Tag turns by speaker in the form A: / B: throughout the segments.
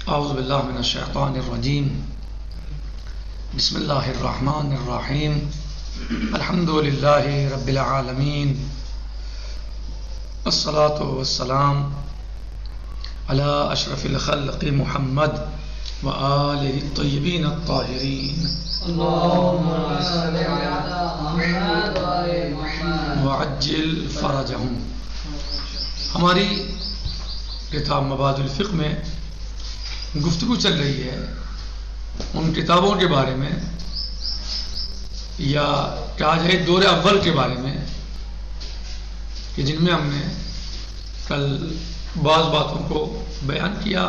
A: اعوذ باللہ من الشیطان الرجیم بسم اللہ الرحمن الرحیم الحمد للہ رب العالمین الصلاة والسلام علی اشرف الخلق محمد وآلہ الطیبین الطاہرین
B: اللهم صل على محمد وآل محمد
A: وعجل فرجہم۔ ہماری کتاب مبادئ الفقہ میں گفتگو چل رہی ہے ان کتابوں کے بارے میں، یا کہا جائے دور اول کے بارے میں، کہ جن میں ہم نے کل بعض باتوں کو بیان کیا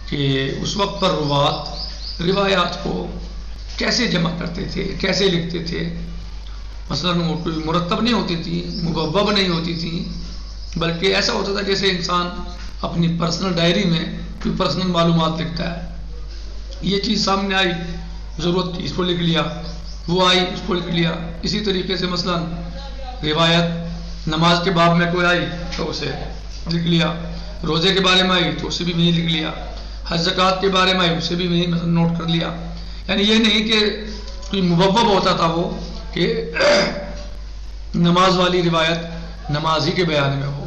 A: کہ اس وقت پر روایات کو کیسے جمع کرتے تھے، کیسے لکھتے تھے۔ مثلا وہ کوئی مرتب نہیں ہوتی تھی، مبوب نہیں ہوتی تھی، بلکہ ایسا ہوتا تھا جیسے انسان اپنی پرسنل ڈائری میں کوئی پرسنل معلومات لکھتا ہے۔ یہ چیز سامنے آئی، ضرورت تھی، اس کو لکھ لیا، وہ آئی، اس کو لکھ لیا۔ اسی طریقے سے مثلا روایت نماز کے باب میں کوئی آئی تو اسے لکھ لیا، روزے کے بارے میں آئی تو اسے بھی میں لکھ لیا، حج زکوٰۃ کے بارے میں آئی اسے بھی میں مثلا نوٹ کر لیا۔ یعنی یہ نہیں کہ کوئی مبوب ہوتا تھا وہ کہ نماز والی روایت نماز ہی کے بیان میں ہو،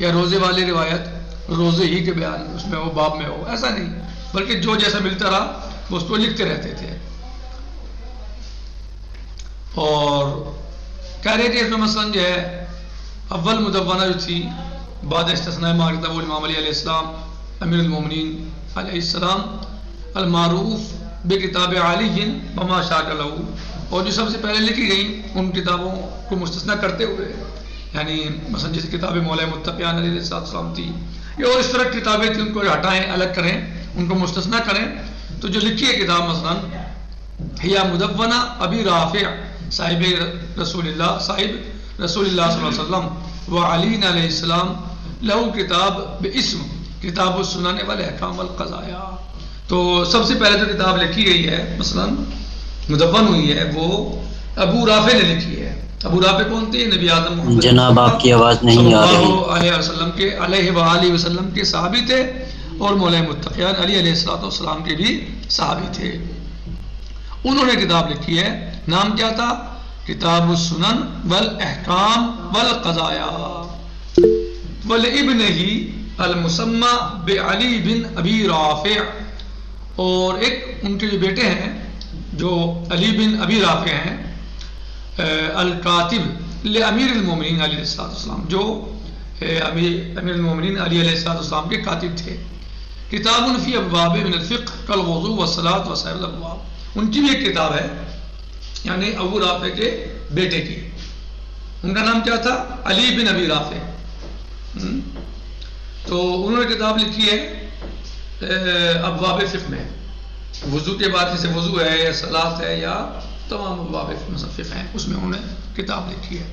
A: یا روزے والی روایت روزے ہی کے بیان اس میں ہو، باب میں ہو، ایسا نہیں، بلکہ جو جیسا ملتا رہا وہ اس کو لکھتے رہتے تھے۔ اور کہہ رہے تھے اس میں مثلا جو ہے اول مدونہ جو تھی بعد استثناء ما کتب الامام علی علیہ السلام امیر المومنین علیہ السلام المعروف بکتاب علی وما شاک لہ، اور جو سب سے پہلے لکھی گئی ان کتابوں کو مستثنیٰ کرتے ہوئے، یعنی مثلا جیسے کتاب مولا متقیان علیہ السلام تھی، یا اور اس طرح کتابیں تھیں، ان کو ہٹائیں، الگ کریں، ان کو مستثنیٰ کریں۔ تو جو لکھی ہے کتاب مثلا ہیا مدونہ ابی رافع صاحب رسول اللہ صلی اللہ علیہ وسلم و علی علیہ السلام لہو کتاب باسم کتاب السنن والاحکام والقضایا۔ تو سب سے پہلے جو کتاب لکھی گئی ہے مثلا مدون ہوئی ہے وہ ابو رافع نے لکھی ہے۔ ابو رافع کون تھے؟ نبی اعظم محمد
C: جناب آپ کی آواز نہیں آ رہی۔
A: علیہ وآلہ وسلم کے صحابی تھے، اور مولا متقیان علی علیہ السلام کے بھی صحابی تھے۔ انہوں نے کتاب لکھی ہے، نام کیا تھا؟ کتاب السنن والاحکام والقضایا، ولابنہ المسمى بعلی بن ابی رافع، اور ایک ان کے جو بیٹے ہیں جو علی بن ابی رافع ہیں، الکاتب لامیر المومنین علیہ السلام، جو امیر المومنین علی علیہ السلام کے کاتب تھے۔ کتاب فی ابواب من الفقہ کالوضوء والصلاۃ وسائر الابواب، ان کی بھی ایک کتاب ہے، یعنی ابو رافع کے بیٹے کی، ان کا نام کیا تھا؟ علی بن ابی رافع۔ تو انہوں نے کتاب لکھی ہے ابواب فقہ میں، وضو کے بعد جیسے وضو ہے یا صلاۃ ہے یا تمام ابواب فقہ ہیں، اس میں انہوں نے کتاب لکھی ہے۔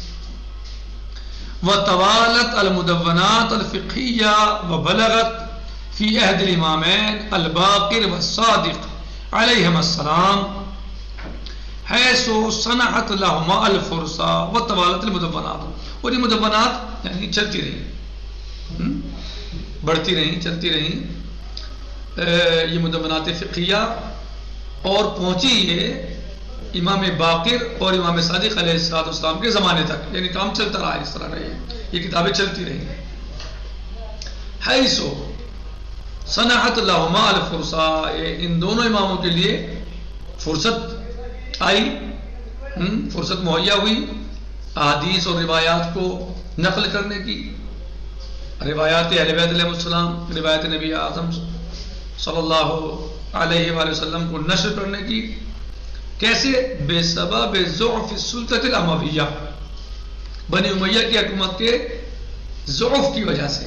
A: وتوالت المدونات الفقہیہ وبلغت فی عہد الامامین الباقر والصادق علیہم السلام حیث صنعت لہما الفرصہ وتوالت المدونات، اور یہ مدونات یعنی چلتی رہیں، بڑھتی رہیں، چلتی رہیں یہ مدونات فقہیہ، اور پہنچی یہ امام باقر اور امام صادق علیہ السلام کے زمانے تک، یعنی کام چلتا رہا، اس طرح رہی، یہ کتابیں چلتی رہی۔ حیث صنعت لہما الفرصہ، ان دونوں اماموں کے لیے فرصت آئی، فرصت مہیا ہوئی احادیث اور روایات کو نقل کرنے کی، روایات اہل بیت علیہ السلام، روایت نبی اعظم صلی اللہ علیہ وآلہ وسلم کو نشر کرنے کی۔ کیسے؟ بے سبب ضعف السلطۃ الامویہ، بنی امیہ کی حکومت کے ضعف کی وجہ سے۔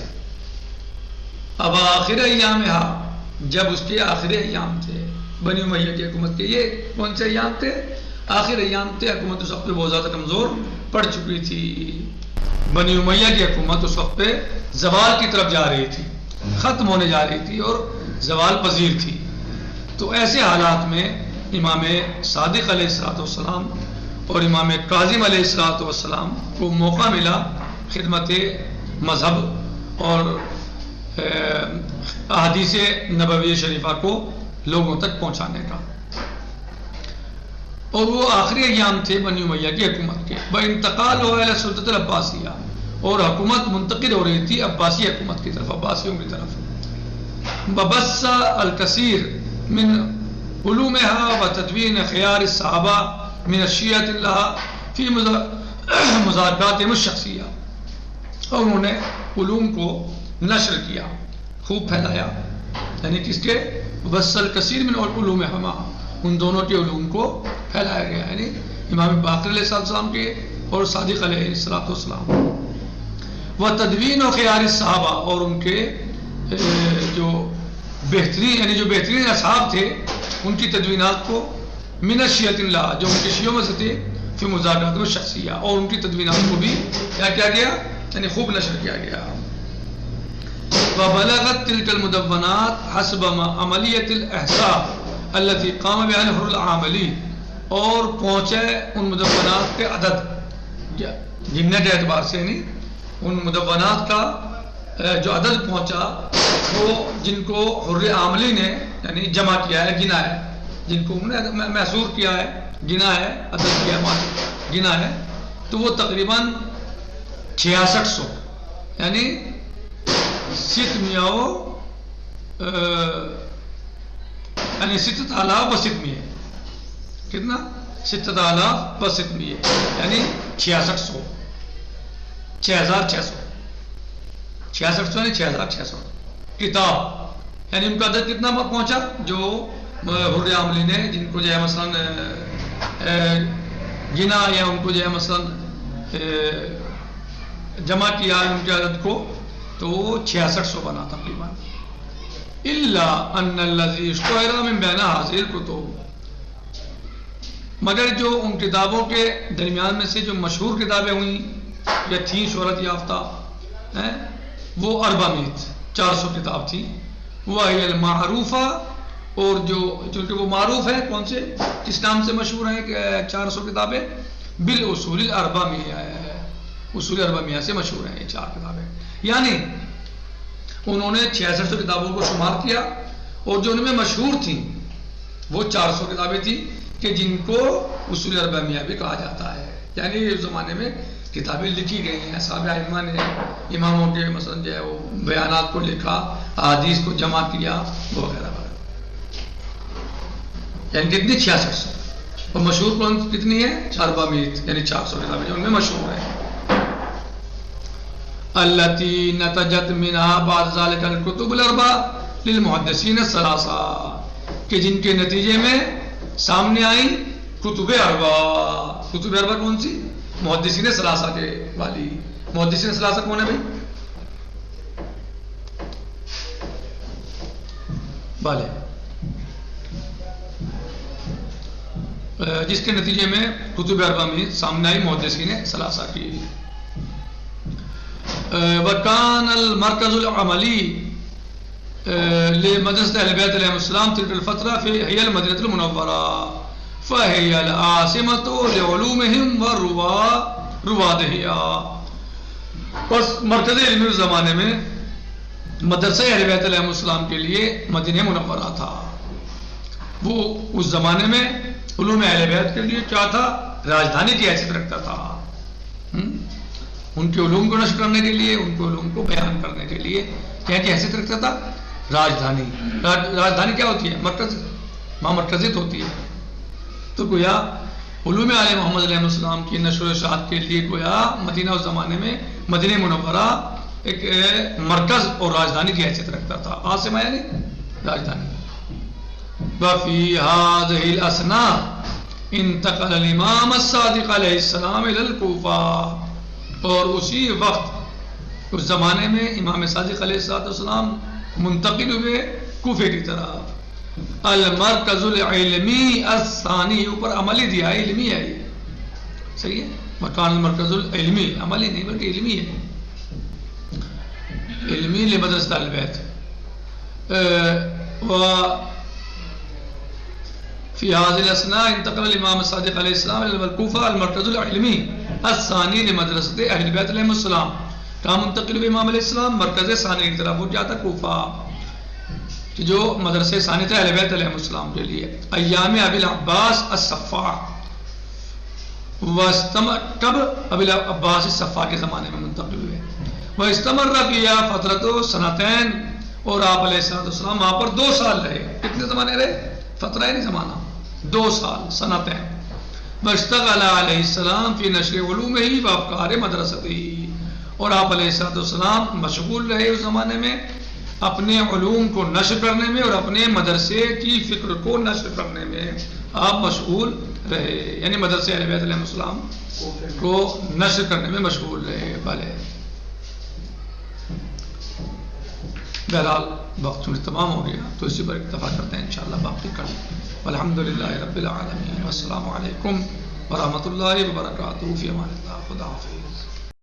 A: اب آخر ایامہا، جب اس کے آخر ایام تھے بنی امیہ کی حکومت کے، یہ کون سے ایام تھے؟ آخر ایام تھے، حکومت اس وقت پہ بہت زیادہ کمزور پڑ چکی تھی، بنی امیہ کی حکومت اس وقت پہ زوال کی طرف جا رہی تھی، ختم ہونے جا رہی تھی اور زوال پذیر تھی۔ تو ایسے حالات میں امام صادق علیہ السلام اور امام کاظم علیہ السلام کو موقع ملا خدمت مذہب اور احادیث نبوی شریفہ کو لوگوں تک پہنچانے کا. اور وہ آخری ایام تھے بنی امیہ کی حکومت کے. بانتقال الی سلطۃ العباسیہ، اور حکومت منتقل ہو رہی تھی عباسی حکومت کی طرف، عباسیوں کی طرف. ببث الکثیر من علومها وتدوین خیار الصحابہ من الشیعۃ اللہ فی مذاکراتہم الشخصیہ، اور انہوں نے علوم کو نشر کیا، خوب پھیلایا. یعنی کس کے؟ ببث الکثیر من علومہما، ان دونوں کے علوم کو پھیلایا گیا، یعنی امام باقر علیہ السلام کے اور صادق علیہ السلام. وہ تدوین و خیار صحابہ، اور ان کے جو بہترین، یعنی جو بہترین اصحاب تھے ان کی تدوینات کو من الشیعۃ اللہ، جو ان کے شیعوں میں سے تھے، فی مذاکرات و شخصیہ، اور ان کی تدوینات کو بھی کیا کیا گیا، یعنی خوب نشر کیا گیا. وبلغت تلك المدونات حسب عملیۃ الاحصاء التي قام بها الحر العاملی، اور پہنچے ان مدونات کے عدد گننے کے اعتبار سے، یعنی ان مدونات کا جو عدد پہنچا وہ جن کو حر عاملی نے یعنی جمع کیا ہے، گنا ہے، جن کو انہوں نے محصور کیا ہے، گنا ہے، عدد کیا ہے، گنا ہے، تو وہ تقریباً 6600، یعنی 6,600 کتنا؟ 6,600 یعنی 6600، 6600 یعنی 6600 کتاب، یعنی ان کا عدد کتنا پہنچا جو حر عاملی نے، جن کو جو ہے مثلاً گنا یا ان کو جو ہے مثلاً جمع کیا ان کے عدد کو، تو وہ 6600 بنا تقریباً. الا ان الذی اشتہر من بین هذه الکتب، مگر جو ان کتابوں کے درمیان میں سے جو مشہور کتابیں ہوئیں یا تھیں شہرت یافتہ، وہ 400 کتاب تھی. وہی المعروفہ، اور جو چونکہ وہ معروف ہے کون سے، کس نام سے مشہور ہیں کہ 400 کتابیں؟ بالاصول الاربعمیہ، اصول اربعمیہ سے مشہور ہیں یہ 4 کتابیں. یعنی انہوں نے 6600 کتابوں کو شمار کیا، اور جو ان میں مشہور تھیں وہ 400 کتابیں تھیں کہ جن کو اصول اربعمیہ بھی کہا جاتا ہے. یعنی اس زمانے میں کتابیں لکھی گئی ہیں، صحابہ ائمہ نے اماموں کے مثلا جو ہے وہ بیانات کو لکھا، احادیث کو جمع کیا وغیرہ وغیرہ. یعنی کتنی؟ 6600. اور مشہور کون کتنی ہے؟ 400، یعنی 400 کتابیں جو ان میں مشہور ہیں. التي نتجت منها بعد ذلك الكتب الاربع للمحدثین الثلاثہ، کہ جن کے نتیجے میں سامنے آئی کتب اربع. کتب اربع کون سی؟ محدثین ثلاثہ کے والی. محدثین ثلاثہ کون ہے بھائی؟ والے جس کے نتیجے میں کتب اربع میں سامنے آئی محدثین ثلاثہ کی. وکان المرکز العملی لمدرسة اہل بیت علیہ السلام تلك الفترة هي المدینة المنورة فهي العاصمة لعلومهم وروادها. بس مرکز علم اس زمانے میں مدرسہ اہل بیت علیہ السلام کے لیے مدینہ منورہ تھا. وہ اس زمانے میں علوم اہل بیت کے لیے کیا تھا؟ راجدھانی کی حیثیت رکھتا تھا. ان کے علوم کو نشر کرنے کے لیے، ان کے علوم کو بیان کرنے کے لیے کیا کی حیثیت رکھتا تھا؟ راجدھانی. راجدھانی کیا ہوتی ہے؟ مرکز، ماں مرکزیت ہوتی ہے. تو گویا علوم علیہ محمد علیہ السلام کی نشر و اشاعت کے لیے گویا مدینہ اس زمانے میں مدینہ منورہ ایک مرکز اور راجدھانی کی حیثیت رکھتا تھا. عاصمہ یعنی راجدھانی. وفی هذه الاثناء انتقل الامام الصادق علیہ السلام الى الکوفہ، اور اسی وقت اس زمانے میں امام صادق علیہ السلام منتقل ہوئے کوفے کی طرف. المرکز العلمی الثانی، اوپر عملی دیا، علمی ہے یہ، صحیح ہے. مکان المرکز العلمی، عملی نہیں بلکہ علمی ہے، علمی لمدرسة اہل بیت. فی هذه الاثناء انتقل الامام الصادق علیہ السلام الى الکوفہ المرکز العلمی الثانی لمدرسة اہل بیت علیہ السلام. کہاں منتقل ہوئے امام علیہ السلام؟ مرکز ثانی کی طرف، وہ کیا تھا؟ کوفہ. کہ جو مدرسے ثانی تھے اہل بیت علیہ السلام کے لیے، ایام ابی العباس الصفا، کب ابی العباس الصفا کے زمانے میں منتقل ہوئے، وہ استمر کیا فترت سنتین، اور آپ علیہ السلام وہاں پر 2 سال رہے. کتنے زمانے رہے؟ فترہ نہیں زمانہ، 2 سال سنتین. واشتغل علیہ السلام فی نشر علومہ و افکار مدرستی، اور آپ علیہ السلام مشغول رہے اس زمانے میں اپنے علوم کو نشر کرنے میں اور اپنے مدرسے کی فکر کو نشر کرنے میں آپ مشغول رہے، یعنی مدرسے اہل بیت علیہ السلام کو نشر کرنے میں مشغول رہے. بھلے بہرحال وقت چونکہ تمام ہو گیا تو اسی پر اکتفا کرتے ہیں، انشاءاللہ باقی کل. والحمدللہ رب العالمین، والسلام علیکم ورحمۃ اللہ وبرکاتہ، فی امان اللہ، خدا حافظ.